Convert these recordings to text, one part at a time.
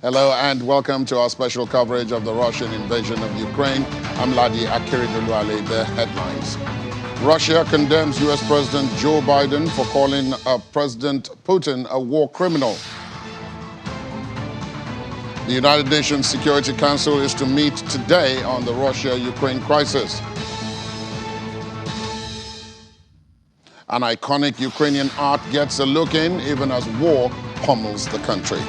Hello and welcome to our special coverage of the Russian invasion of Ukraine. I'm Ladi Akiridulwale. The headlines. Russia condemns U.S. President Joe Biden for calling President Putin a war criminal. The United Nations Security Council is to meet today on the Russia-Ukraine crisis. An iconic Ukrainian art gets a look in even as war pummels the country.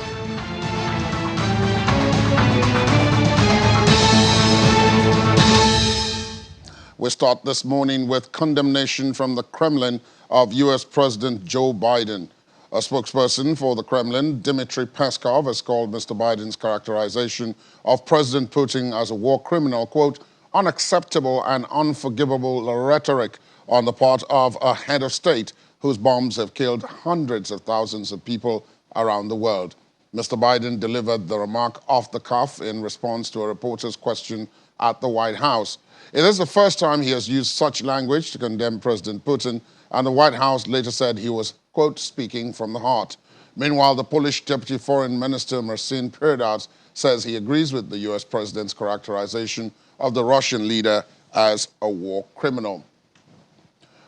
We start this morning with condemnation from the Kremlin of U.S. President Joe Biden. A spokesperson for the Kremlin, Dmitry Peskov, has called Mr. Biden's characterization of President Putin as a war criminal, quote, unacceptable and unforgivable rhetoric on the part of a head of state whose bombs have killed hundreds of thousands of people around the world. Mr. Biden delivered the remark off the cuff in response to a reporter's question at the White House. It is the first time he has used such language to condemn President Putin, and the White House later said he was, quote, speaking from the heart. Meanwhile, the Polish Deputy Foreign Minister Marcin Pirdac says he agrees with the U.S. President's characterization of the Russian leader as a war criminal.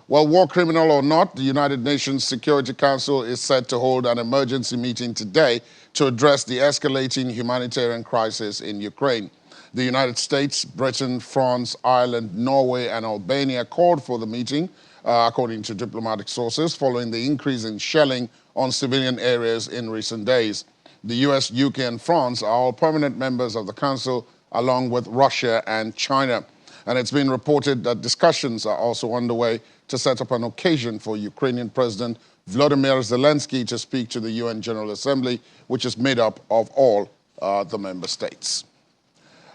Well, war criminal or not, the United Nations Security Council is set to hold an emergency meeting today to address the escalating humanitarian crisis in Ukraine. The United States, Britain, France, Ireland, Norway, and Albania called for the meeting, according to diplomatic sources, following the increase in shelling on civilian areas in recent days. The US, UK, and France are all permanent members of the Council, along with Russia and China. And it's been reported that discussions are also underway to set up an occasion for Ukrainian President Volodymyr Zelensky to speak to the UN General Assembly, which is made up of all the member states.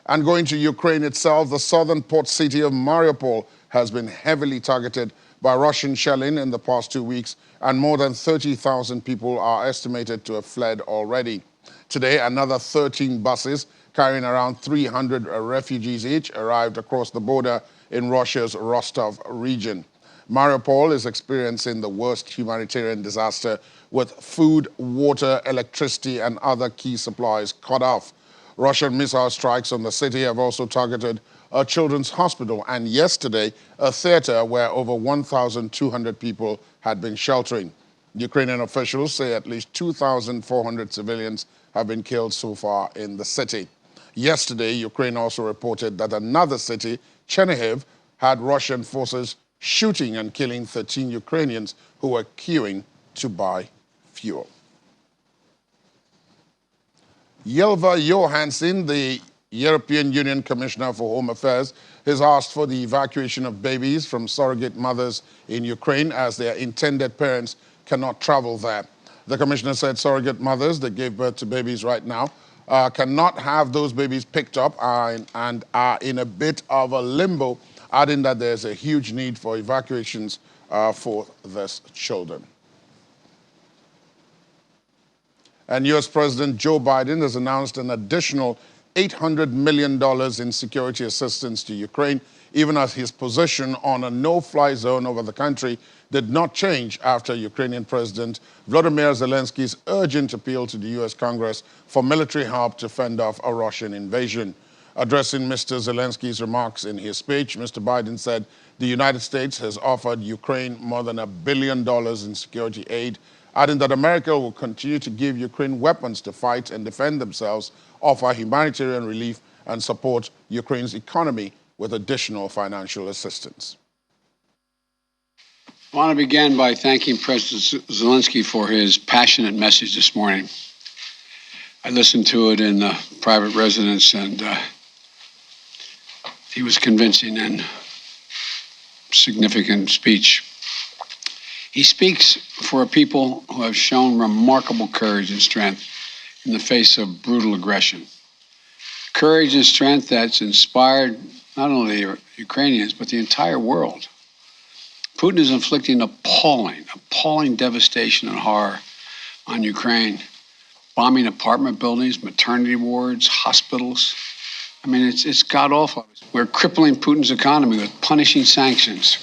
And going to Ukraine itself, the southern port city of Mariupol has been heavily targeted by Russian shelling in the past 2 weeks, and more than 30,000 people are estimated to have fled already. Today, another 13 buses carrying around 300 refugees each arrived across the border in Russia's Rostov region. Mariupol is experiencing the worst humanitarian disaster, with food, water, electricity, and other key supplies cut off. Russian missile strikes on the city have also targeted a children's hospital and yesterday a theater where over 1,200 people had been sheltering. Ukrainian officials say at least 2,400 civilians have been killed so far in the city. Yesterday, Ukraine also reported that another city, Chernihiv, had Russian forces shooting and killing 13 Ukrainians who were queuing to buy fuel. Ylva Johansson, the European Union Commissioner for Home Affairs, has asked for the evacuation of babies from surrogate mothers in Ukraine as their intended parents cannot travel there. The commissioner said surrogate mothers that gave birth to babies right now cannot have those babies picked up and are in a bit of a limbo, adding that there's a huge need for evacuations for these children. And U.S. President Joe Biden has announced an additional $800 million in security assistance to Ukraine, even as his position on a no-fly zone over the country did not change after Ukrainian President Volodymyr Zelensky's urgent appeal to the U.S. Congress for military help to fend off a Russian invasion. Addressing Mr. Zelensky's remarks in his speech, Mr. Biden said the United States has offered Ukraine more than $1 billion in security aid, adding that America will continue to give Ukraine weapons to fight and defend themselves, offer humanitarian relief, and support Ukraine's economy with additional financial assistance. I want to begin by thanking President Zelensky for his passionate message this morning. I listened to it in the private residence, and he was convincing and significant speech. He speaks for a people who have shown remarkable courage and strength in the face of brutal aggression. Courage and strength that's inspired not only the Ukrainians, but the entire world. Putin is inflicting appalling devastation and horror on Ukraine, bombing apartment buildings, maternity wards, hospitals. I mean, it's god-awful. We're crippling Putin's economy with punishing sanctions.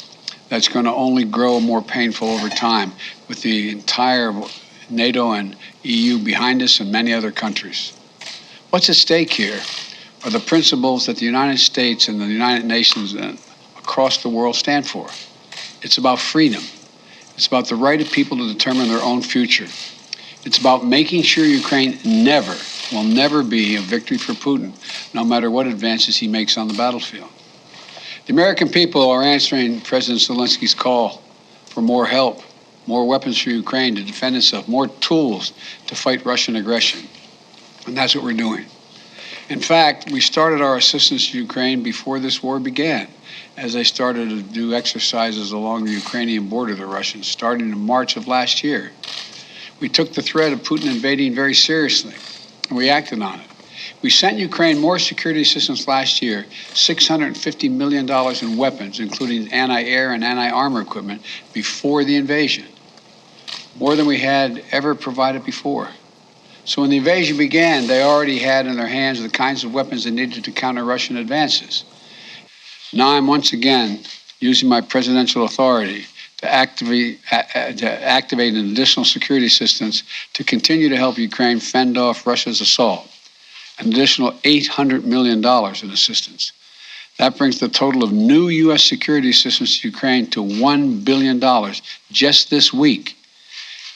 That's going to only grow more painful over time, with the entire NATO and EU behind us and many other countries. What's at stake here are the principles that the United States and the United Nations and across the world stand for. It's about freedom. It's about the right of people to determine their own future. It's about making sure Ukraine will never be a victory for Putin, no matter what advances he makes on the battlefield. The American people are answering President Zelensky's call for more help, more weapons for Ukraine to defend itself, more tools to fight Russian aggression. And that's what we're doing. In fact, we started our assistance to Ukraine before this war began, as they started to do exercises along the Ukrainian border, the Russians, starting in March of last year. We took the threat of Putin invading very seriously, and we acted on it. We sent Ukraine more security assistance last year, $650 million in weapons, including anti-air and anti-armor equipment, before the invasion, more than we had ever provided before. So when the invasion began, they already had in their hands the kinds of weapons they needed to counter Russian advances. Now I'm once again using my presidential authority to activate an additional security assistance to continue to help Ukraine fend off Russia's assault, an additional $800 million in assistance. That brings the total of new U.S. security assistance to Ukraine to $1 billion just this week.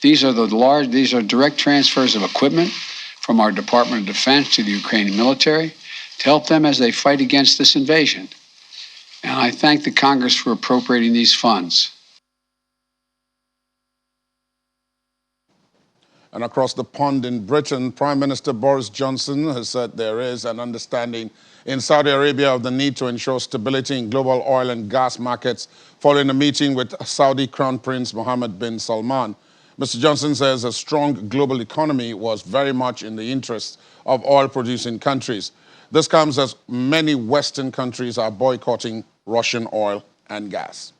These are direct transfers of equipment from our Department of Defense to the Ukrainian military to help them as they fight against this invasion. And I thank the Congress for appropriating these funds. And across the pond in Britain, Prime Minister Boris Johnson has said there is an understanding in Saudi Arabia of the need to ensure stability in global oil and gas markets following a meeting with Saudi Crown Prince Mohammed bin Salman. Mr. Johnson says a strong global economy was very much in the interest of oil-producing countries. This comes as many Western countries are boycotting Russian oil and gas.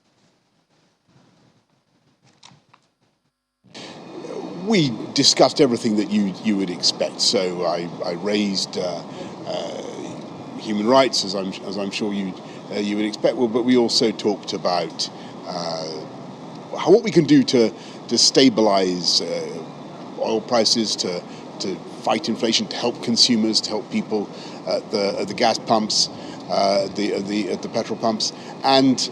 We discussed everything that you would expect. So I raised human rights, as I'm sure you would expect. Well, but we also talked about what we can do to stabilize oil prices, to fight inflation, to help consumers, to help people at the gas pumps, at the petrol pumps, and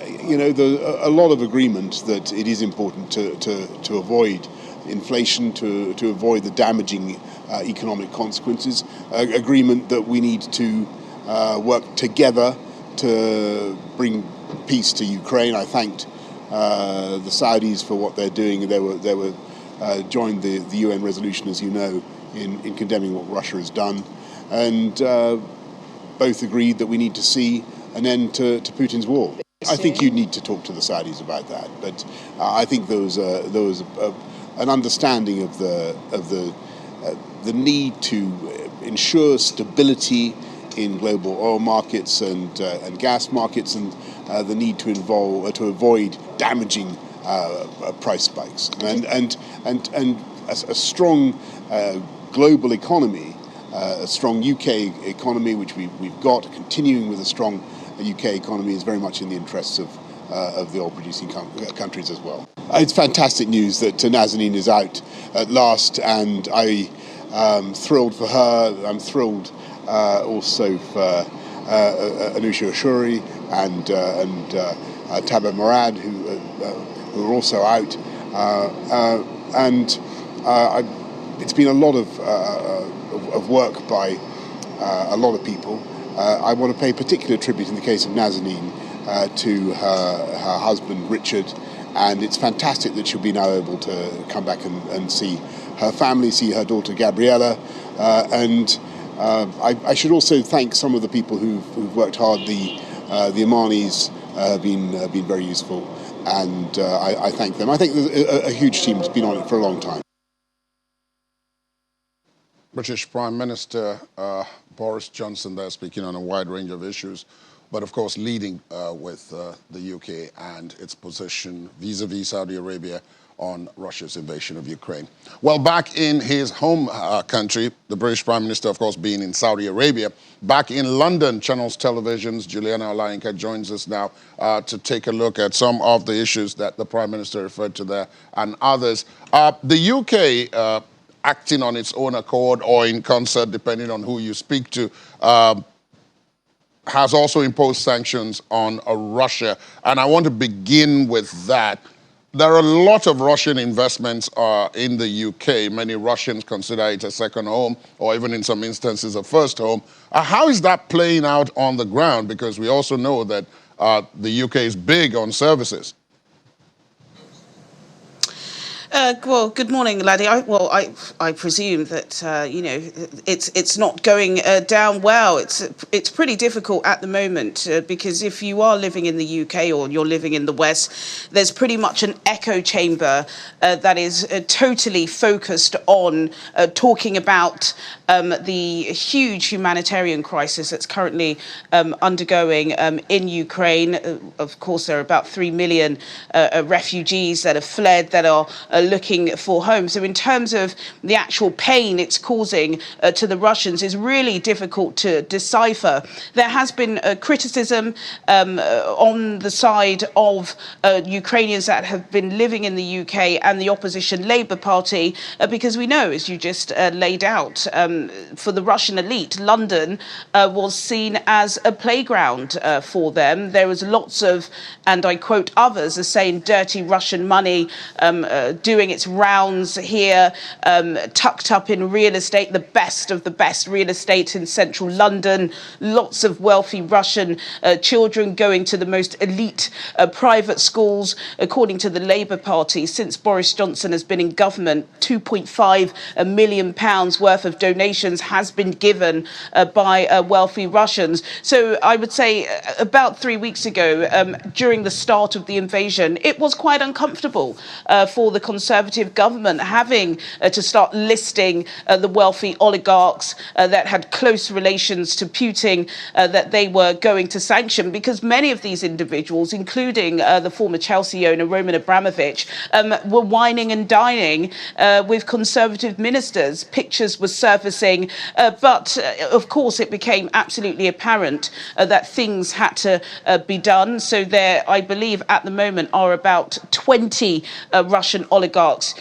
a lot of agreement that it is important to avoid inflation, to avoid the damaging economic consequences. Agreement that we need to work together to bring peace to Ukraine. I thanked the Saudis for what they're doing. They were joined the UN resolution, as you know, in condemning what Russia has done, and both agreed that we need to see an end to Putin's war. I think you need to talk to the Saudis about that, but I think there was an understanding of the need to ensure stability in global oil markets and gas markets, and the need to avoid damaging price spikes, and a strong global economy, a strong UK economy, which we've got, continuing with a strong UK economy, is very much in the interests of the oil-producing countries as well. It's fantastic news that Nazanin is out at last, and I'm thrilled for her. I'm thrilled also for Anousheh Ashuri and Taba Murad, who are also out. It's been a lot of work by a lot of people. I want to pay particular tribute in the case of Nazanin to her husband Richard, and it's fantastic that she'll be now able to come back and see her family, see her daughter Gabriella, and I should also thank some of the people who've worked hard. The Omanis have been very useful, and I thank them. I think a huge team has been on it for a long time. British Prime Minister Boris Johnson there, speaking on a wide range of issues, but of course leading with the UK and its position vis-a-vis Saudi Arabia on Russia's invasion of Ukraine. Well, back in his home country, the British Prime Minister, of course, being in Saudi Arabia, back in London, Channels Television's Juliana Olayinka joins us now to take a look at some of the issues that the Prime Minister referred to there and others. The UK acting on its own accord or in concert, depending on who you speak to, has also imposed sanctions on Russia. And I want to begin with that. There are a lot of Russian investments in the UK. Many Russians consider it a second home, or even in some instances a first home. How is that playing out on the ground? Because we also know that the UK is big on services. Well, good morning, laddie. I presume that it's not going down well. It's pretty difficult at the moment because if you are living in the UK or you're living in the West, there's pretty much an echo chamber that is totally focused on talking about the huge humanitarian crisis that's currently undergoing in Ukraine. Of course, there are about 3 million refugees that have fled, that are looking for homes. So in terms of the actual pain it's causing to the Russians is really difficult to decipher. There has been criticism on the side of Ukrainians that have been living in the UK and the opposition Labour Party because we know, as you just laid out, for the Russian elite, London was seen as a playground for them. There was lots of, and I quote others, as saying dirty Russian money doing its rounds here, tucked up in real estate, the best of the best real estate in central London, lots of wealthy Russian children going to the most elite private schools. According to the Labour Party, since Boris Johnson has been in government, £2.5 million worth of donations has been given by wealthy Russians. So I would say about 3 weeks ago, during the start of the invasion, it was quite uncomfortable for the Conservative government having to start listing the wealthy oligarchs that had close relations to Putin that they were going to sanction, because many of these individuals, including the former Chelsea owner Roman Abramovich, were wining and dining with Conservative ministers. Pictures were surfacing, but of course it became absolutely apparent that things had to be done. So there, I believe, at the moment are about 20 Russian oligarchs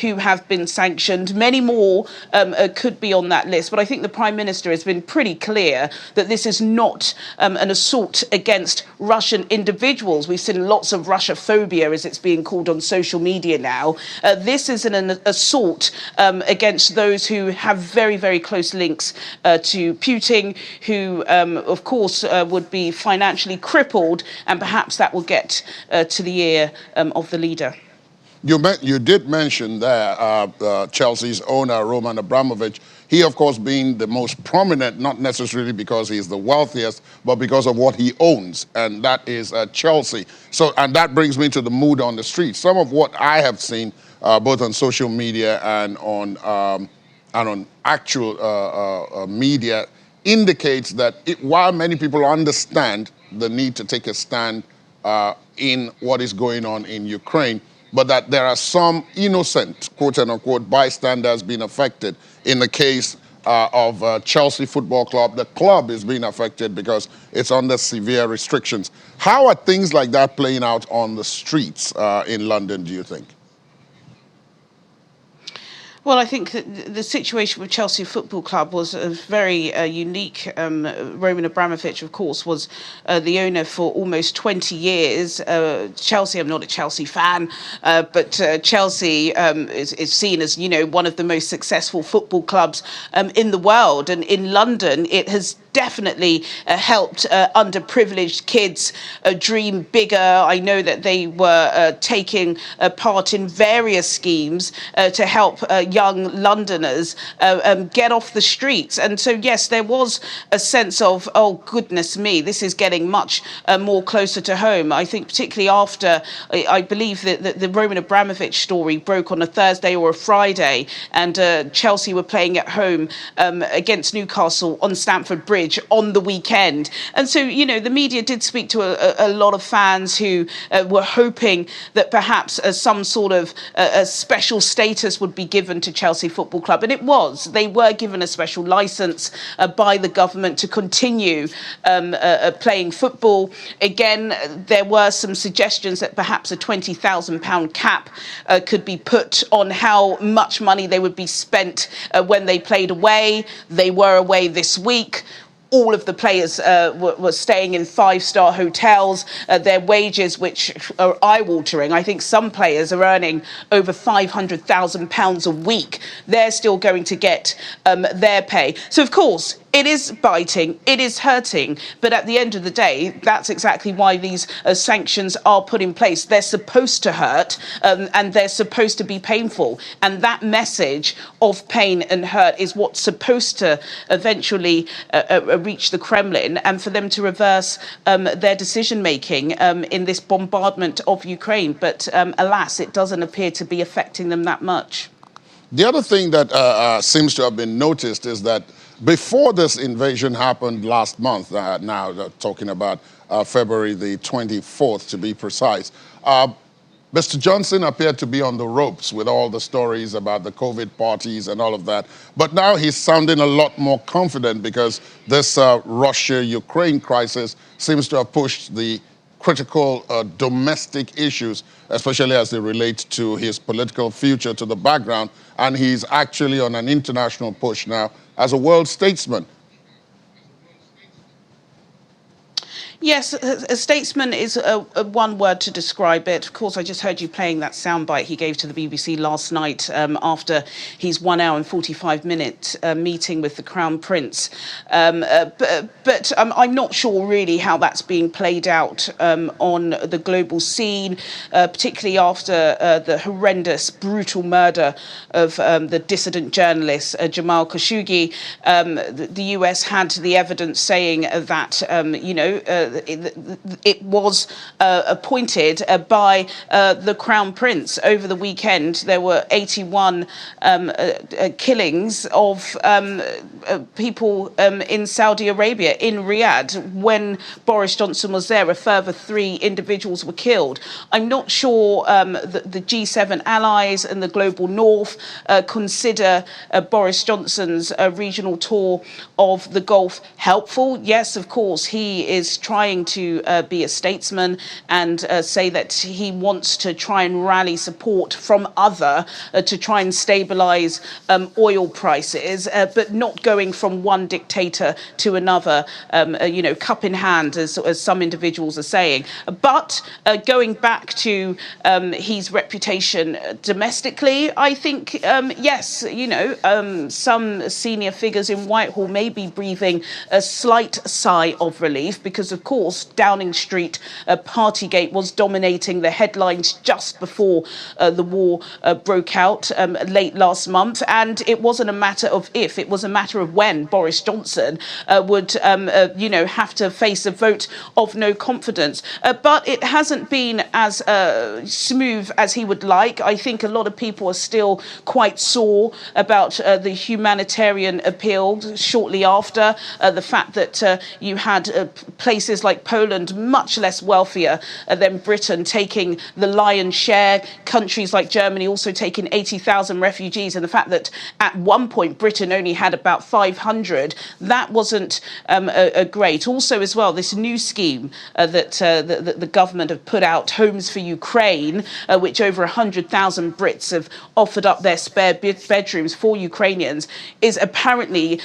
who have been sanctioned. Many more could be on that list. But I think the Prime Minister has been pretty clear that this is not an assault against Russian individuals. We've seen lots of Russophobia, as it's being called on social media now. This is an assault against those who have very, very close links to Putin, who, of course, would be financially crippled, and perhaps that will get to the ear of the leader. You did mention there Chelsea's owner, Roman Abramovich. He, of course, being the most prominent, not necessarily because he's the wealthiest, but because of what he owns, and that is Chelsea. So, and that brings me to the mood on the street. Some of what I have seen, both on social media and on actual media, indicates that while many people understand the need to take a stand in what is going on in Ukraine, but that there are some innocent, quote unquote, bystanders being affected. In the case of Chelsea Football Club, the club is being affected because it's under severe restrictions. How are things like that playing out on the streets in London, do you think? Well, I think that the situation with Chelsea Football Club was very unique. Roman Abramovich, of course, was the owner for almost 20 years. Chelsea, I'm not a Chelsea fan, but Chelsea is seen as, one of the most successful football clubs in the world. And in London, it has definitely helped underprivileged kids dream bigger. I know that they were taking part in various schemes to help young Londoners get off the streets. And so, yes, there was a sense of, oh, goodness me, this is getting much more closer to home. I think particularly after, I believe that the Roman Abramovich story broke on a Thursday or a Friday, and Chelsea were playing at home against Newcastle on Stamford Bridge on the weekend. And so, the media did speak to a lot of fans who were hoping that perhaps some sort of a special status would be given to Chelsea Football Club. And it was. They were given a special licence by the government to continue playing football. Again, there were some suggestions that perhaps a £20,000 cap could be put on how much money they would be spent when they played away. They were away this week. All of the players were staying in five-star hotels. Their wages, which are eye-watering, I think some players are earning over £500,000 a week. They're still going to get their pay. So, of course, it is biting, it is hurting, but at the end of the day, that's exactly why these sanctions are put in place. They're supposed to hurt, and they're supposed to be painful. And that message of pain and hurt is what's supposed to eventually reach the Kremlin, and for them to reverse their decision-making in this bombardment of Ukraine. But alas, it doesn't appear to be affecting them that much. The other thing that seems to have been noticed is that before this invasion happened last month, now talking about February the 24th to be precise, Mr. Johnson appeared to be on the ropes with all the stories about the COVID parties and all of that. But now he's sounding a lot more confident because this Russia-Ukraine crisis seems to have pushed the critical domestic issues, especially as they relate to his political future, to the background. And he's actually on an international push now as a world statesman. Yes, a statesman is one word to describe it. Of course, I just heard you playing that soundbite he gave to the BBC last night after his 1 hour and 45-minute meeting with the Crown Prince. But I'm not sure really how that's being played out on the global scene, particularly after the horrendous, brutal murder of the dissident journalist Jamal Khashoggi. The US had the evidence saying that, it was appointed by the Crown Prince. Over the weekend, there were 81 killings of people in Saudi Arabia, in Riyadh. When Boris Johnson was there, a further 3 individuals were killed. I'm not sure the G7 allies and the global north consider Boris Johnson's regional tour of the Gulf helpful. Yes, of course, he is trying to be a statesman and say that he wants to try and rally support from other to try and stabilize oil prices, but not going from one dictator to another, cup in hand, as some individuals are saying. But going back to his reputation domestically, I think, yes, some senior figures in Whitehall may be breathing a slight sigh of relief because, of course, Downing Street Partygate was dominating the headlines just before the war broke out late last month. And it wasn't a matter of if, it was a matter of when Boris Johnson would, have to face a vote of no confidence. But it hasn't been as smooth as he would like. I think a lot of people are still quite sore about the humanitarian appeal shortly after, the fact that you had places like Poland, much less wealthier than Britain, taking the lion's share, countries like Germany also taking 80,000 refugees, and the fact that at one point Britain only had about 500, that wasn't great. Also as well, this new scheme that the government have put out, Homes for Ukraine, which over 100,000 Brits have offered up their spare bedrooms for Ukrainians, is apparently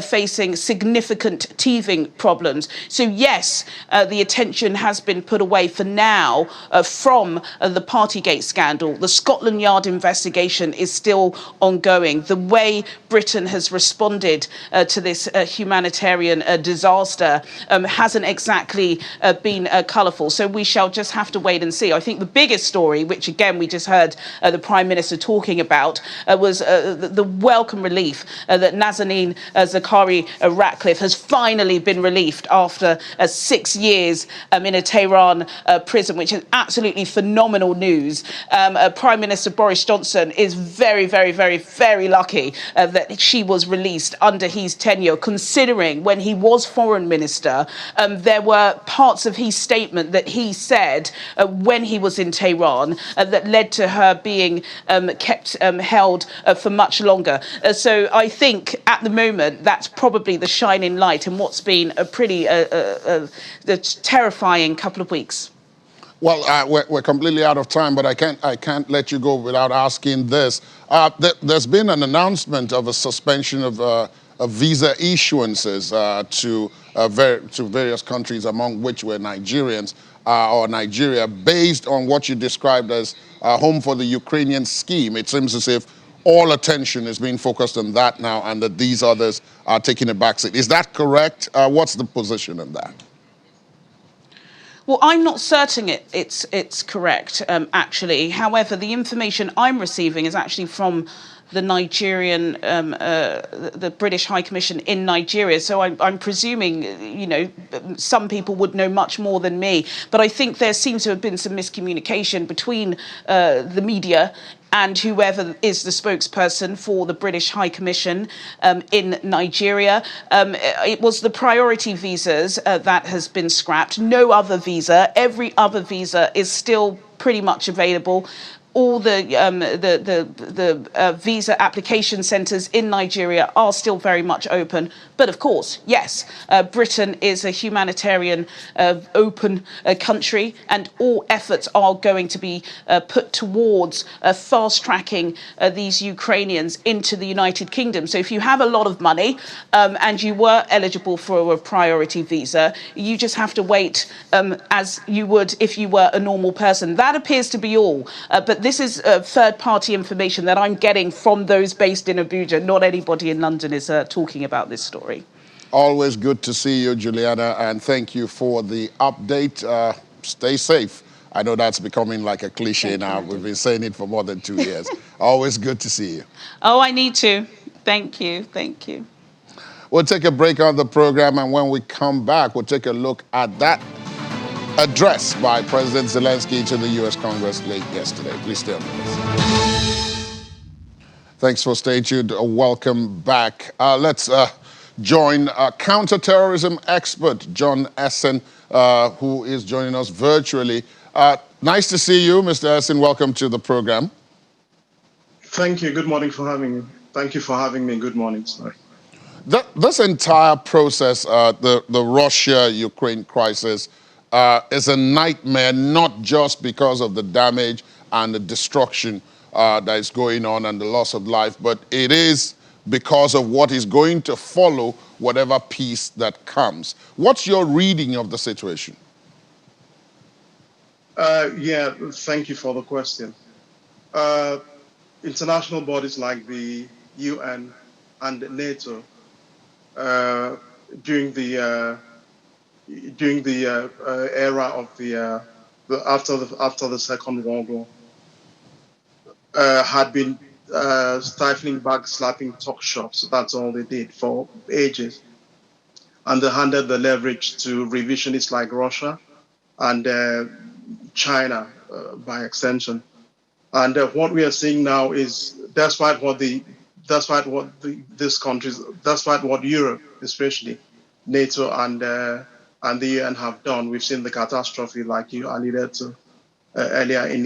facing significant teething problems. So yes, the attention has been put away for now from the Partygate scandal. The Scotland Yard investigation is still ongoing. The way Britain has responded to this humanitarian disaster hasn't exactly been colourful. So we shall just have to wait and see. I think the biggest story, which again we just heard the Prime Minister talking about, was the welcome relief that Nazanin Zaghari Ratcliffe has finally been relieved after 6 years in a Tehran prison, which is absolutely phenomenal news. Prime Minister Boris Johnson is very, very, very, very lucky that she was released under his tenure, considering when he was foreign minister, there were parts of his statement that he said when he was in Tehran that led to her being kept held for much longer. So I think at the moment that's probably the shining light in what's been a pretty terrifying couple of weeks. Well, we're completely out of time, but I can't let you go without asking this. There's been an announcement of a suspension of visa issuances to various countries, among which were Nigerians or Nigeria, based on what you described as Home for the Ukrainian scheme. It seems as if all attention is being focused on that now, and that these others are taking a backseat. Is that correct? What's the position in that? Well, I'm not certain it's correct, actually. However, the information I'm receiving is actually from the Nigerian, the British High Commission in Nigeria. So I'm presuming, some people would know much more than me. But I think there seems to have been some miscommunication between the media and whoever is the spokesperson for the British High Commission in Nigeria. It was the priority visas that has been scrapped. No other visa. Every other visa is still pretty much available. All the visa application centres in Nigeria are still very much open. But of course, yes, Britain is a humanitarian, open country, and all efforts are going to be put towards fast-tracking these Ukrainians into the United Kingdom. So if you have a lot of money and you were eligible for a priority visa, you just have to wait as you would if you were a normal person. That appears to be all. But this is third-party information that I'm getting from those based in Abuja. Not anybody in London is talking about this story. Always good to see you, Juliana, and thank you for the update. Stay safe. I know that's becoming like a cliche now. We've been saying it for more than 2 years. Always good to see you. Oh, I need to. Thank you. Thank you. We'll take a break on the program, and when we come back, we'll take a look at that address by President Zelensky to the U.S. Congress late yesterday. Please stay on with us. Thanks for staying tuned. Welcome back. Let's join counterterrorism expert John Essen, who is joining us virtually. Nice to see you, Mr. Essen. Welcome to the program. Thank you. Good morning for having me. Thank you for having me. Good morning. Sorry. This entire process, the Russia-Ukraine crisis, is a nightmare, not just because of the damage and the destruction that is going on and the loss of life, but it is because of what is going to follow whatever peace that comes. What's your reading of the situation? Yeah, thank you for the question. International bodies like the UN and NATO during the era of after the Second World War had been stifling, backslapping talk shops. That's all they did for ages, and they handed the leverage to revisionists like Russia and China by extension. And what we are seeing now is, despite what these countries, despite what Europe, especially NATO and the UN have done, we've seen the catastrophe, like you alluded to earlier in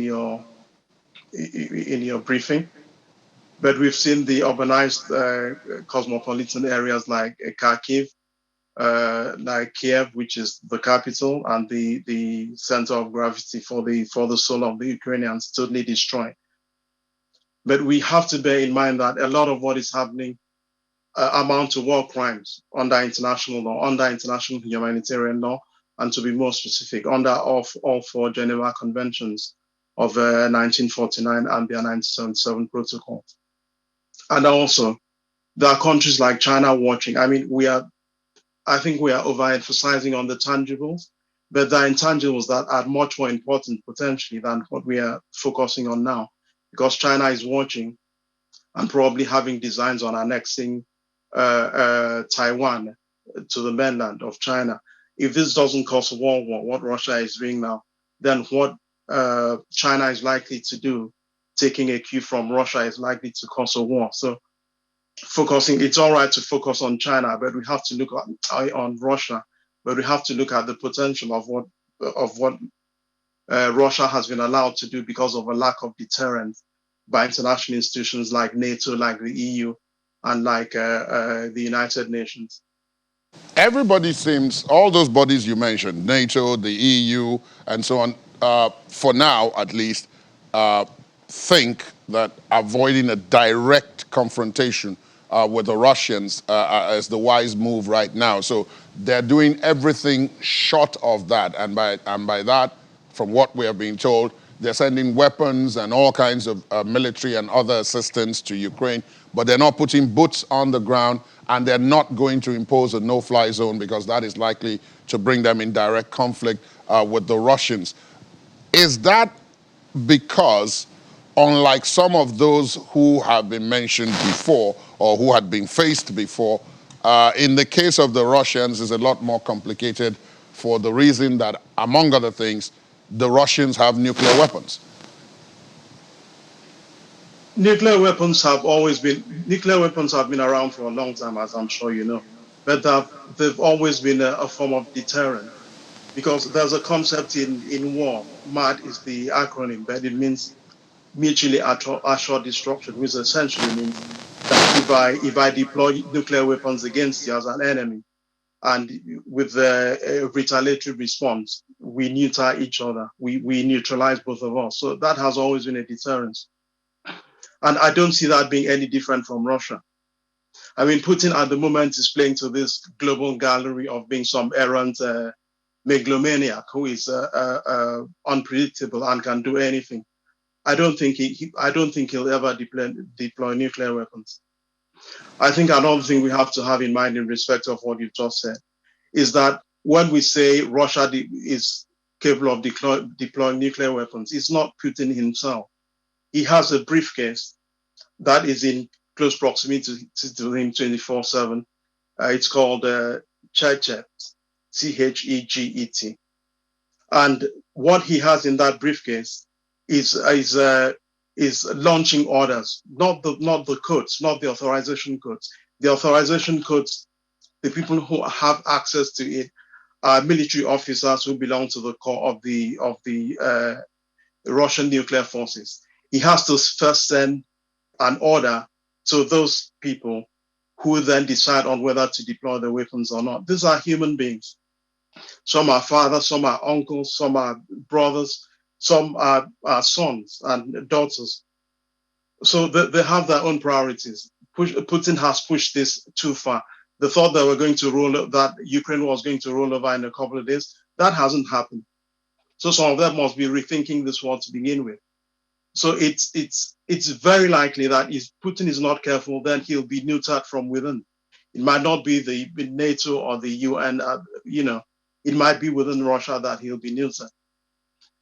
your briefing. But we've seen the urbanized cosmopolitan areas like Kharkiv, like Kiev, which is the capital and the center of gravity for the soul of the Ukrainians, totally destroyed. But we have to bear in mind that a lot of what is happening amount to war crimes under international law, under international humanitarian law, and to be more specific, under all four Geneva Conventions of 1949 and the 1977 Protocol. And also, there are countries like China watching. I mean, I think we are overemphasizing on the tangibles, but the intangibles that are much more important potentially than what we are focusing on now, because China is watching and probably having designs on annexing Taiwan to the mainland of China. if this doesn't cause a world war, what Russia is doing now, then what China is likely to do, taking a cue from Russia, is likely to cause a war. So it's all right to focus on China, but we have to look on Russia, but we have to look at the potential of what Russia has been allowed to do because of a lack of deterrence by international institutions like NATO, like the EU, and like the United Nations. Everybody seems, all those bodies you mentioned, NATO, the EU, and so on, for now at least, think that avoiding a direct confrontation with the Russians is the wise move right now. So they're doing everything short of that. And by that, from what we are being told, they're sending weapons and all kinds of military and other assistance to Ukraine, but they're not putting boots on the ground, and they're not going to impose a no-fly zone because that is likely to bring them in direct conflict with the Russians. Is that because, unlike some of those who have been mentioned before or who had been faced before, in the case of the Russians is a lot more complicated for the reason that, among other things, the Russians have nuclear weapons? Nuclear weapons have been around for a long time, as I'm sure you know, but they've always been a form of deterrent, because there's a concept in war. MAD is the acronym, but it means mutually assured destruction, which essentially means that if I deploy nuclear weapons against you as an enemy, and with a retaliatory response, we neuter each other, we neutralize both of us. So that has always been a deterrence. And I don't see that being any different from Russia. I mean, Putin at the moment is playing to this global gallery of being some errant megalomaniac who is unpredictable and can do anything. I don't think he'll ever deploy nuclear weapons. I think another thing we have to have in mind in respect of what you've just said is that when we say Russia is capable of deploying nuclear weapons, it's not Putin himself. He has a briefcase that is in close proximity to him 24/7. It's called Cheget, Cheget. And what he has in that briefcase is launching orders, not the codes, not the authorization codes. The authorization codes, the people who have access to it are military officers who belong to the core of the Russian nuclear forces. He has to first send an order to those people who then decide on whether to deploy the weapons or not. These are human beings. Some are fathers, some are uncles, some are brothers, some are sons and daughters. So they have their own priorities. Putin has pushed this too far. The thought that Ukraine was going to roll over in a couple of days, that hasn't happened. So some of them must be rethinking this war to begin with. So it's very likely that if Putin is not careful, then he'll be neutered from within. It might not be the NATO or the UN, it might be within Russia that he'll be neutered.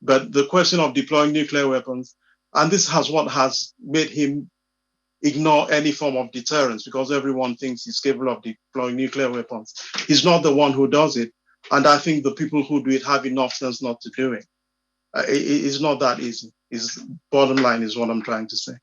But the question of deploying nuclear weapons, and this has what has made him ignore any form of deterrence, because everyone thinks he's capable of deploying nuclear weapons. He's not the one who does it. And I think the people who do it have enough sense not to do it. It's not that easy. Bottom line is what I'm trying to say.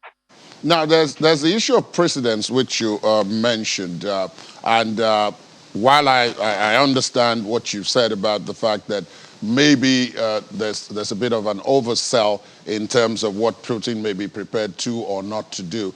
Now, there's the issue of precedence, which you mentioned. While I understand what you said about the fact that maybe there's a bit of an oversell in terms of what Putin may be prepared to or not to do,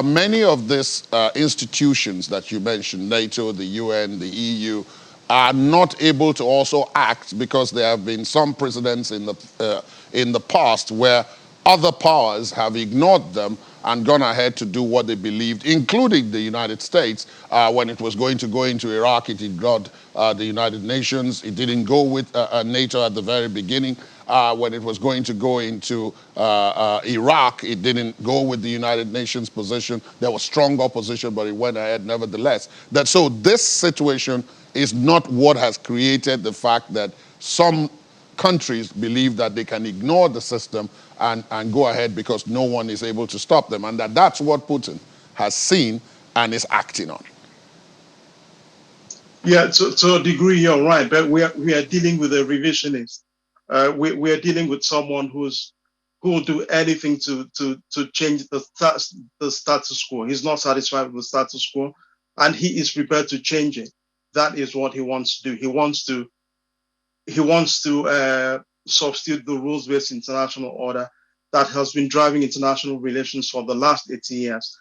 many of these institutions that you mentioned, NATO, the UN, the EU, are not able to also act because there have been some precedents in the past where other powers have ignored them and gone ahead to do what they believed, including the United States. When it was going to go into Iraq, it ignored the United Nations. It didn't go with NATO at the very beginning. When it was going to go into Iraq, it didn't go with the United Nations position. There was strong opposition, but it went ahead nevertheless. So this situation is not what has created the fact that some countries believe that they can ignore the system and go ahead because no one is able to stop them, and that's what Putin has seen and is acting on. Yeah, to a degree, you're right, but we are dealing with a revisionist. We are dealing with someone who will do anything to change the status quo. He's not satisfied with the status quo, and he is prepared to change it. That is what he wants to do. He wants to substitute the rules-based international order that has been driving international relations for the last 80 years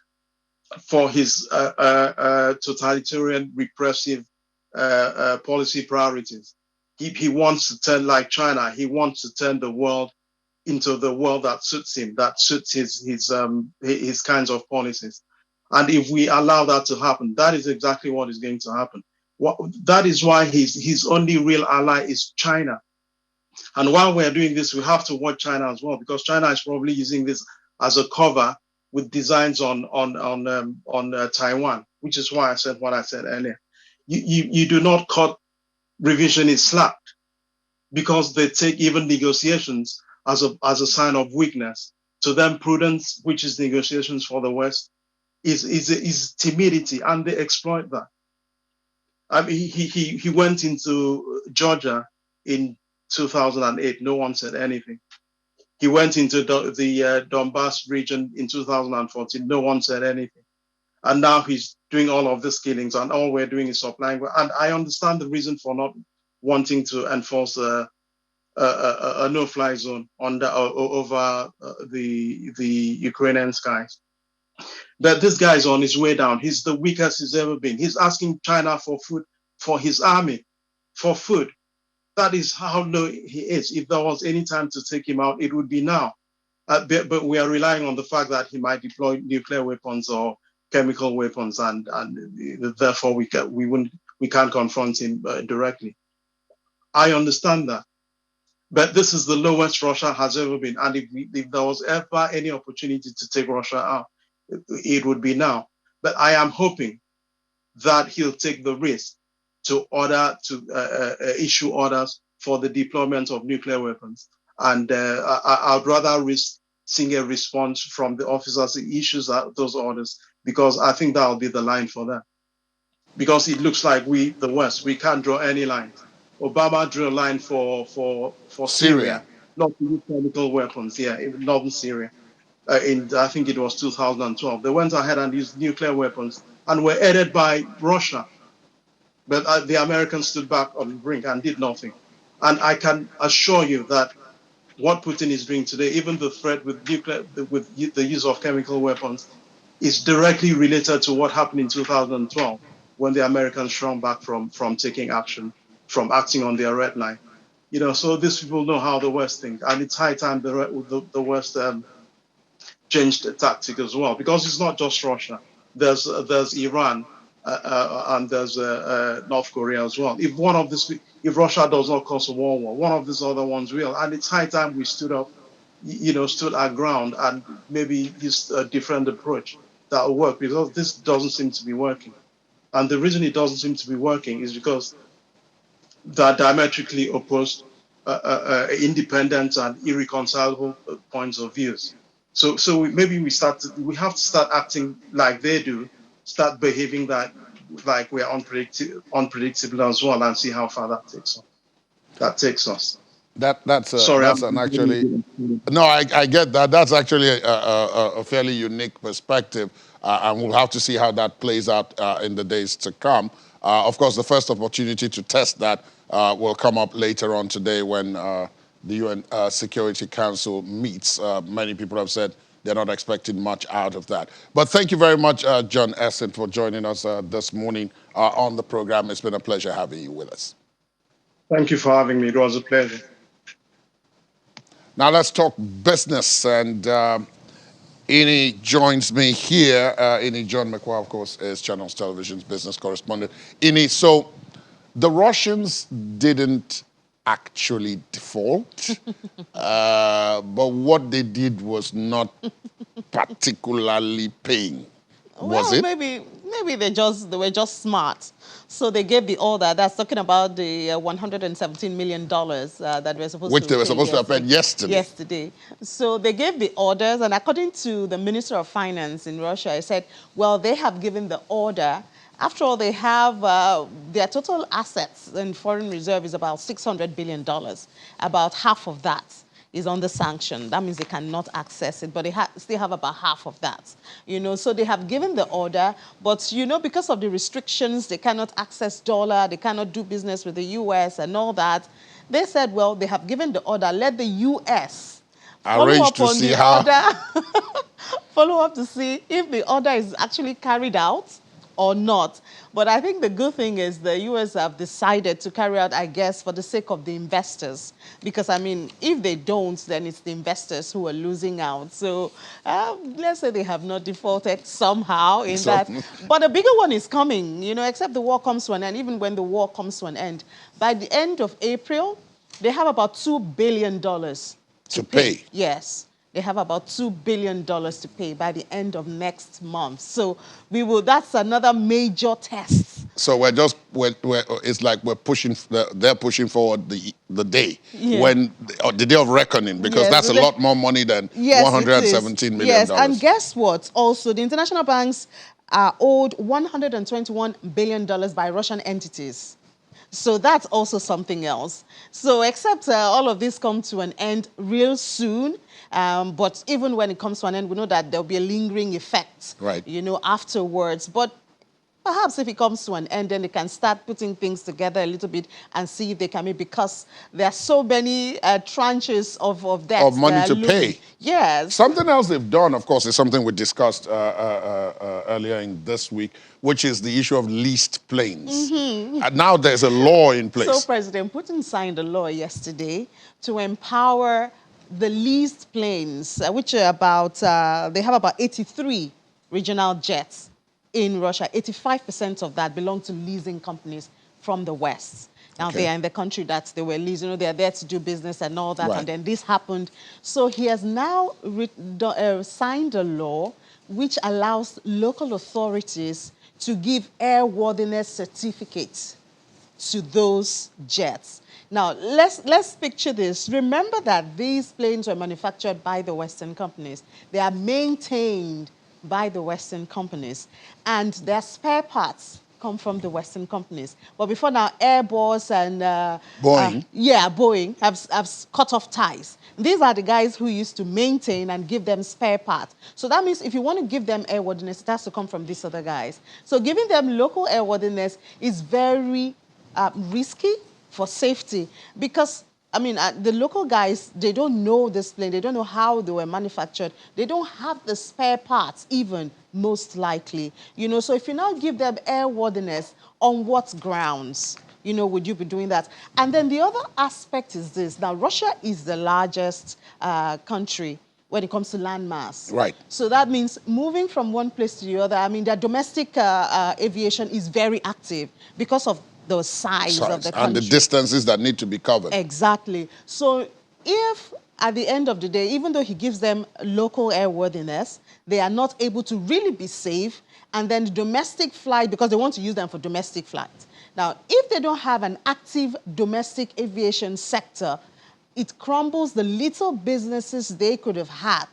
for his totalitarian, repressive policy priorities. He wants to turn like China. He wants to turn the world into the world that suits him, that suits his kinds of policies. And if we allow that to happen, that is exactly what is going to happen. That is why his only real ally is China. And while we're doing this, we have to watch China as well, because China is probably using this as a cover with designs on Taiwan, which is why I said what I said earlier. You do not cut revisionists slack, because they take even negotiations as a sign of weakness. To them, prudence, which is negotiations for the West, is timidity, and they exploit that. I mean, he went into Georgia in 2008. No one said anything. He went into the Donbass region in 2014. No one said anything. And now he's doing all of these killings, and all we're doing is supplying. And I understand the reason for not wanting to enforce a no-fly zone over the Ukrainian skies. But this guy is on his way down. He's the weakest he's ever been. He's asking China for food for his army, for food. That is how low he is. If there was any time to take him out, it would be now. But we are relying on the fact that he might deploy nuclear weapons or chemical weapons, and therefore we can't confront him directly. I understand that, but this is the lowest Russia has ever been, and if there was ever any opportunity to take Russia out, it would be now. But I am hoping that he'll take the risk to issue orders for the deployment of nuclear weapons. And I'd rather risk seeing a response from the officers who issues those orders, because I think that'll be the line for them. Because it looks like we, the West, we can't draw any lines. Obama drew a line for Syria, not to use chemical weapons, in northern Syria. I think it was 2012. They went ahead and used nuclear weapons and were aided by Russia. But the Americans stood back on the brink and did nothing. And I can assure you that what Putin is doing today, even the threat with the use of chemical weapons, is directly related to what happened in 2012, when the Americans shrunk back from taking action, from acting on their red line. So these people know how the West think, and it's high time the West changed the tactic as well, because it's not just Russia. There's Iran, and there's North Korea as well. If Russia does not cause a world war, one of these other ones will. And it's high time we stood up, stood our ground, and maybe use a different approach that will work, because this doesn't seem to be working. And the reason it doesn't seem to be working is because they're diametrically opposed, independent and irreconcilable points of views. So maybe we have to start acting like they do, start behaving like we're unpredictable as well, and see how far that takes us. Sorry, That's an actually no, I get that. That's actually a fairly unique perspective, and we'll have to see how that plays out in the days to come. Of course, the first opportunity to test that will come up later on today when the UN Security Council meets. Many people have said they're not expecting much out of that. But thank you very much, John Essen, for joining us this morning on the program. It's been a pleasure having you with us. Thank you for having me. It was a pleasure. Now let's talk business, and Ini joins me here. Ini John McQuarrie, of course, is Channels Television's business correspondent. Ini, so the Russians didn't actually default, but what they did was not particularly paying. Was it? Maybe they were just smart. So they gave the order. That's talking about the $117 million that we're supposed Which to they were supposed to have paid yesterday. Yesterday. So they gave the orders, and according to the Minister of Finance in Russia, he said, well, they have given the order, After all, they have their total assets in foreign reserve is about $600 billion. About half of that is under sanction. That means they cannot access it, but they still have about half of that. So they have given the order, but because of the restrictions, they cannot access dollar, they cannot do business with the US and all that. They said, well, they have given the order, let the US follow up on the order, follow up to see if the order is actually carried out or not. But I think the good thing is the US have decided to carry out, I guess, for the sake of the investors. Because, I mean, if they don't, then it's the investors who are losing out. So let's say they have not defaulted somehow in that. But a bigger one is coming, except the war comes to an end. Even when the war comes to an end, by the end of April, they have about $2 billion to pay. Yes. They have about $2 billion to pay by the end of next month. So that's another major test. So it's like they're pushing forward the day when the day of reckoning, because that's a lot more money than $117 million. Yes, and guess what? Also, the international banks are owed $121 billion by Russian entities. So that's also something else. So except all of this come to an end real soon, but even when it comes to an end, we know that there'll be a lingering effect, afterwards. But perhaps if it comes to an end, then they can start putting things together a little bit and see if they can make, because there are so many tranches of debt. Of money to pay. Yes. Something else they've done, of course, is something we discussed earlier in this week, which is the issue of leased planes. And now there's a law in place. So President Putin signed a law yesterday to empower the leased planes, which are they have about 83 regional jets in Russia. 85% of that belong to leasing companies from the West. Now, they are in the country that they were leasing, they are there to do business and all that, and then this happened. So he has now signed a law which allows local authorities to give airworthiness certificates to those jets. Now, let's picture this. Remember that these planes were manufactured by the Western companies. They are maintained by the Western companies, and their spare parts come from the Western companies. But before now, Airbus and Boeing. Boeing have cut off ties. These are the guys who used to maintain and give them spare parts. So that means if you want to give them airworthiness, it has to come from these other guys. So giving them local airworthiness is very risky for safety, because I mean, the local guys, they don't know this plane. They don't know how they were manufactured. They don't have the spare parts, even, most likely. So if you now give them airworthiness, on what grounds, would you be doing that? And then the other aspect is this. Now, Russia is the largest country when it comes to landmass. Right. So that means moving from one place to the other, I mean, their domestic aviation is very active because of the size of the country. And the distances that need to be covered. Exactly. So if at the end of the day, even though he gives them local airworthiness, they are not able to really be safe, and then the domestic flight, because they want to use them for domestic flights. Now, if they don't have an active domestic aviation sector, it crumbles the little businesses they could have had.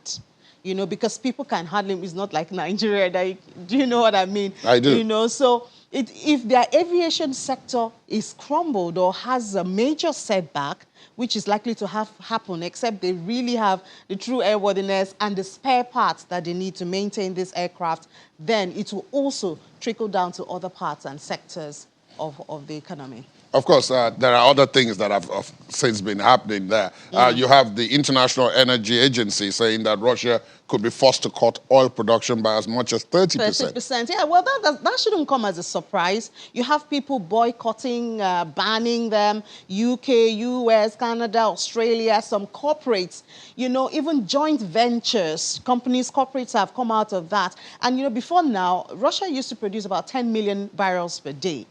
Because people can hardly, it's not like Nigeria. Do you know what I mean? I do. So if their aviation sector is crumbled or has a major setback, which is likely to happen, except they really have the true airworthiness and the spare parts that they need to maintain this aircraft, then it will also trickle down to other parts and sectors of the economy. Of course, there are other things that have since been happening there. You have the International Energy Agency saying that Russia could be forced to cut oil production by as much as 30%. 30%, yeah. Well, that shouldn't come as a surprise. You have people boycotting, banning them, UK, US, Canada, Australia, some corporates, even joint ventures, corporates have come out of that. And, before now, Russia used to produce about 10 million barrels per day.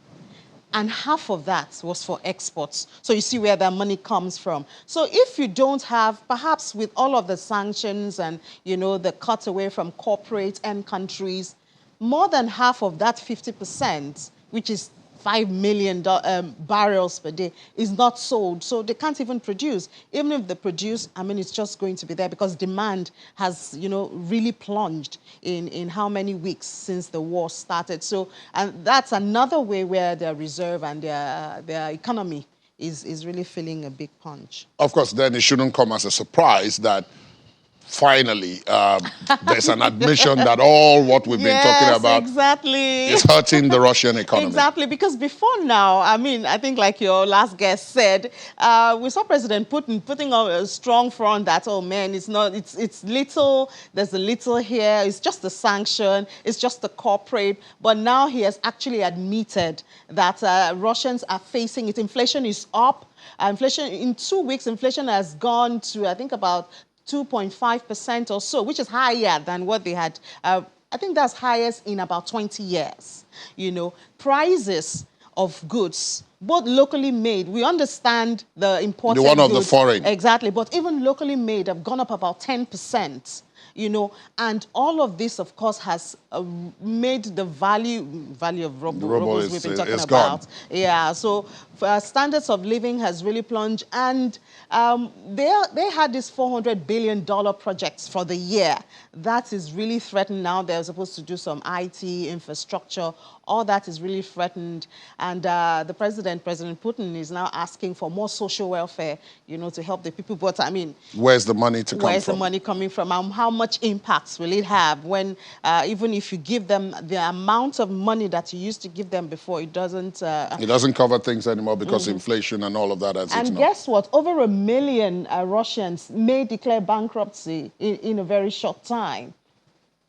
And half of that was for exports. So you see where that money comes from. So if you don't have, perhaps with all of the sanctions and, the cut away from corporate and countries, more than half of that 50%, which is 5 million barrels per day is not sold. So they can't even produce. Even if they produce, I mean, it's just going to be there because demand has, really plunged in how many weeks since the war started. So, and that's another way where their reserve and their economy is really feeling a big punch. Of course, then it shouldn't come as a surprise that finally there's an admission that all what we've been talking about exactly. is hurting the Russian economy. Exactly, because before now, I mean, I think like your last guest said, we saw President Putin putting on a strong front that, oh man, it's little, there's a little here, it's just a sanction, it's just a corporate. But now he has actually admitted that Russians are facing it. Inflation is up. Inflation, in 2 weeks, inflation has gone to, I think, about 2.5% or so, which is higher than what they had. I think that's highest in about 20 years. Prices of goods, both locally made, we understand the imported goods. The one of the foreign. Exactly, but even locally made have gone up about 10%. And all of this, of course, has made the value of rubles we've been talking about. Gone. Yeah, so standards of living has really plunged, and they had this $400 billion projects for the year. That is really threatened now. They're supposed to do some IT infrastructure. All that is really threatened, and the President Putin, is now asking for more social welfare, to help the people. But I mean, where's the money to come from? Where's the money coming from? How much impact will it have when, even if you give them the amount of money that you used to give them before, it doesn't... it doesn't cover things anymore because inflation and all of that has And guess what? Over 1 million Russians may declare bankruptcy in a very short time.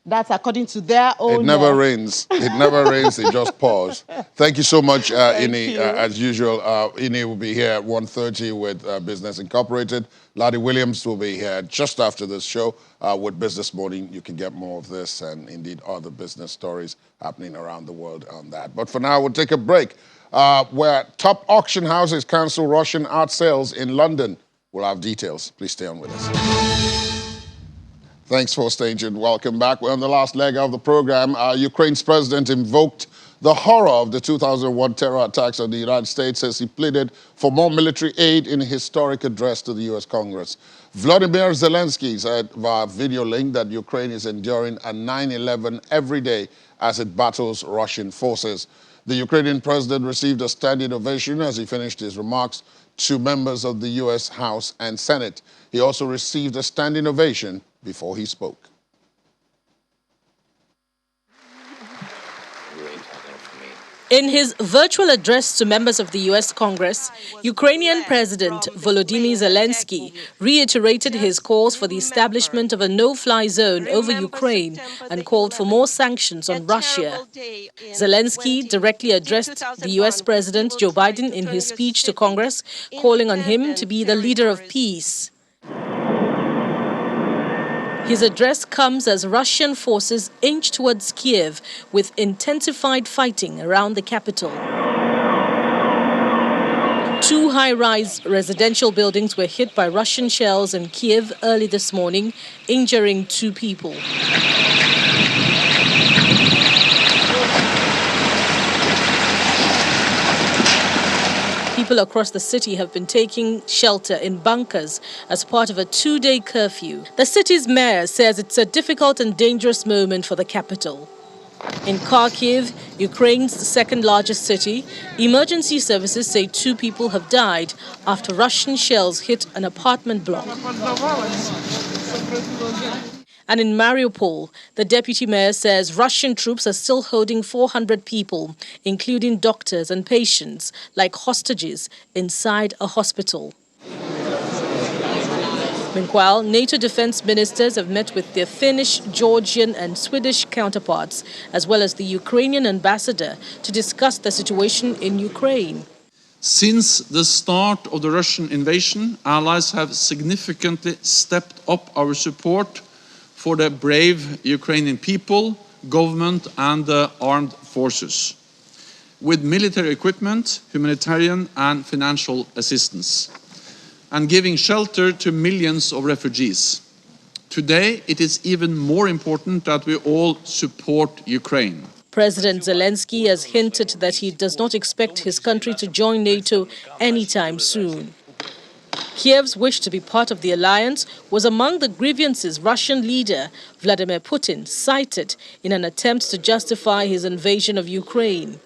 That's according to their own... It never rains. It never rains. It just pours. Thank you so much, Ini. As usual, Ini will be here at 1:30 with Business Incorporated. Laddie Williams will be here just after this show with Business Morning. You can get more of this and indeed other business stories happening around the world on that. But for now, we'll take a break. Where top auction houses cancel Russian art sales in London. We'll have details. Please stay on with us. Thanks for staying tuned. Welcome back. We're on the last leg of the program. Ukraine's president invoked the horror of the 2001 terror attacks on the United States as he pleaded for more military aid in a historic address to the U.S. Congress. Volodymyr Zelensky said via video link that Ukraine is enduring a 9/11 every day as it battles Russian forces. The Ukrainian president received a standing ovation as he finished his remarks to members of the U.S. House and Senate. He also received a standing ovation before he spoke. In his virtual address to members of the U.S. Congress, Ukrainian President Volodymyr Zelensky reiterated his calls for the establishment of a no-fly zone over Ukraine and called for more sanctions on Russia. Zelensky directly addressed the U.S. President Joe Biden in his speech to Congress, calling on him to be the leader of peace. His address comes as Russian forces inch towards Kiev with intensified fighting around the capital. 2 high-rise residential buildings were hit by Russian shells in Kiev early this morning, injuring 2 people. People across the city have been taking shelter in bunkers as part of a 2-day curfew. The city's mayor says it's a difficult and dangerous moment for the capital. In Kharkiv, Ukraine's second-largest city, emergency services say 2 people have died after Russian shells hit an apartment block. And in Mariupol, the deputy mayor says Russian troops are still holding 400 people, including doctors and patients, like hostages, inside a hospital. Meanwhile, NATO defense ministers have met with their Finnish, Georgian and Swedish counterparts, as well as the Ukrainian ambassador, to discuss the situation in Ukraine. Since the start of the Russian invasion, allies have significantly stepped up our support for the brave Ukrainian people, government and the armed forces, with military equipment, humanitarian and financial assistance, and giving shelter to millions of refugees. Today, it is even more important that we all support Ukraine. President Zelensky has hinted that he does not expect his country to join NATO anytime soon. Kiev's wish to be part of the alliance was among the grievances Russian leader Vladimir Putin cited in an attempt to justify his invasion of Ukraine.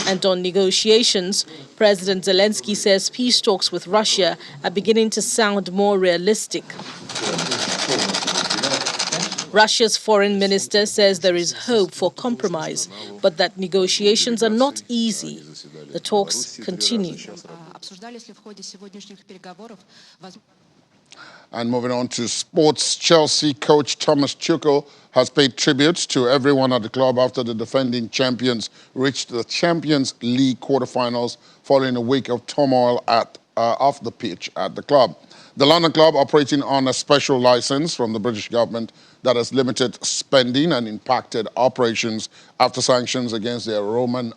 And on negotiations, President Zelensky says peace talks with Russia are beginning to sound more realistic. Russia's foreign minister says there is hope for compromise, but that negotiations are not easy. The talks continue. And moving on to sports, Chelsea coach Thomas Tuchel has paid tribute to everyone at the club after the defending champions reached the Champions League quarterfinals following a week of turmoil off the pitch at the club. The London club, operating on a special license from the British government that has limited spending and impacted operations after sanctions against their Russian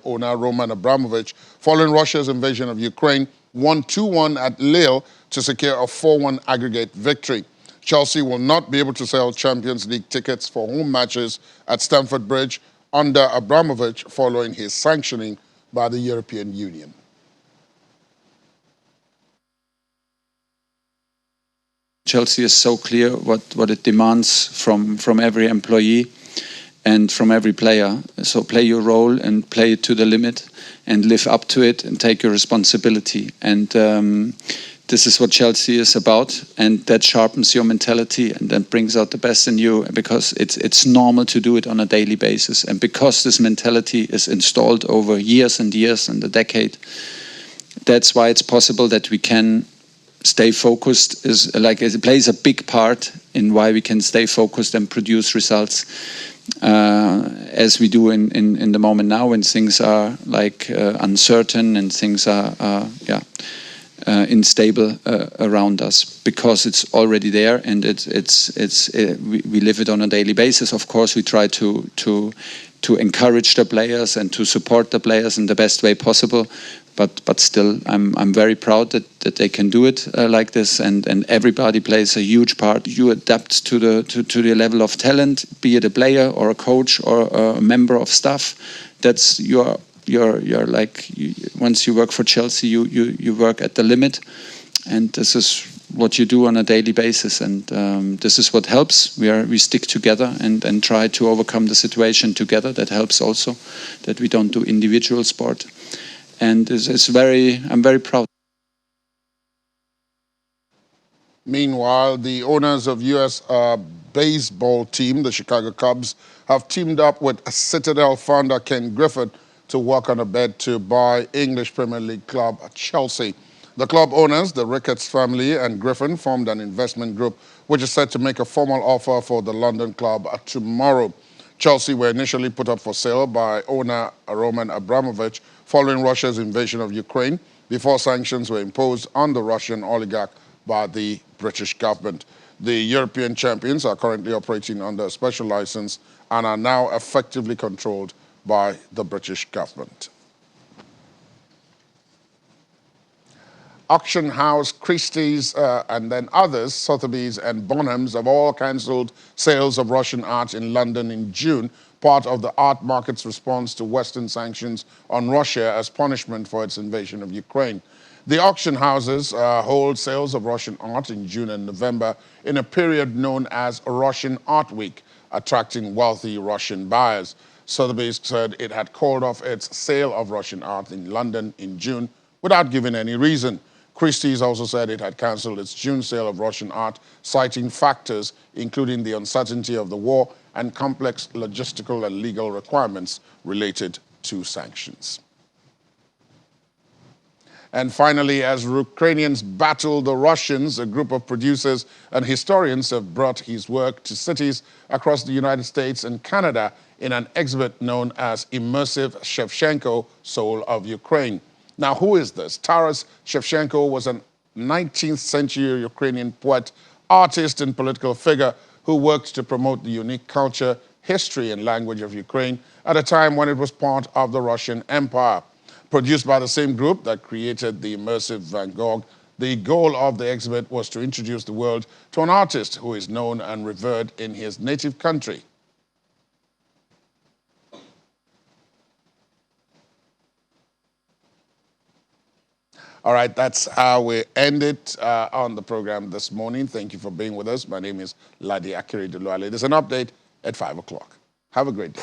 owner, Roman Abramovich, following Russia's invasion of Ukraine, won 2-1 at Lille to secure a 4-1 aggregate victory. Chelsea will not be able to sell Champions League tickets for home matches at Stamford Bridge under Abramovich following his sanctioning by the European Union. Chelsea is so clear what it demands from every employee and from every player. So play your role and play it to the limit and live up to it and take your responsibility. And this is what Chelsea is about, and that sharpens your mentality and that brings out the best in you, because it's normal to do it on a daily basis. And because this mentality is installed over years and years and a decade, that's why it's possible that we can stay focused. It plays a big part in why we can stay focused and produce results as we do in the moment now, when things are uncertain and things are unstable around us, because it's already there and we live it on a daily basis. Of course, we try to encourage the players and to support the players in the best way possible. But still, I'm very proud that they can do it like this, and everybody plays a huge part. You adapt to the level of talent, be it a player or a coach or a member of staff. That's once you work for Chelsea, you work at the limit, and this is what you do on a daily basis, and this is what helps. We stick together and try to overcome the situation together. That helps also, that we don't do individual sport. And I'm very proud. Meanwhile, the owners of U.S. baseball team, the Chicago Cubs, have teamed up with Citadel founder Ken Griffith to work on a bid to buy English Premier League club Chelsea. The club owners, the Ricketts family and Griffin, formed an investment group which is set to make a formal offer for the London club tomorrow. Chelsea were initially put up for sale by owner Roman Abramovich following Russia's invasion of Ukraine, before sanctions were imposed on the Russian oligarch by the British government. The European champions are currently operating under a special license and are now effectively controlled by the British government. Auction House, Christie's, and then others, Sotheby's and Bonhams, have all cancelled sales of Russian art in London in June, part of the art market's response to Western sanctions on Russia as punishment for its invasion of Ukraine. The auction houses hold sales of Russian art in June and November in a period known as Russian Art Week, attracting wealthy Russian buyers. Sotheby's said it had called off its sale of Russian art in London in June without giving any reason. Christie's also said it had cancelled its June sale of Russian art, citing factors including the uncertainty of the war and complex logistical and legal requirements related to sanctions. And finally, as Ukrainians battle the Russians, a group of producers and historians have brought his work to cities across the United States and Canada in an exhibit known as Immersive Shevchenko, Soul of Ukraine. Now, who is this? Taras Shevchenko was a 19th century Ukrainian poet, artist, and political figure who worked to promote the unique culture, history, and language of Ukraine at a time when it was part of the Russian Empire. Produced by the same group that created the immersive Van Gogh, The goal of the exhibit was to introduce the world to an artist who is known and revered in his native country. All right, that's how we end it on the program this morning. Thank you for being with us. My name is Ladi Akiri Duluale. There's an update at 5 o'clock. Have a great day.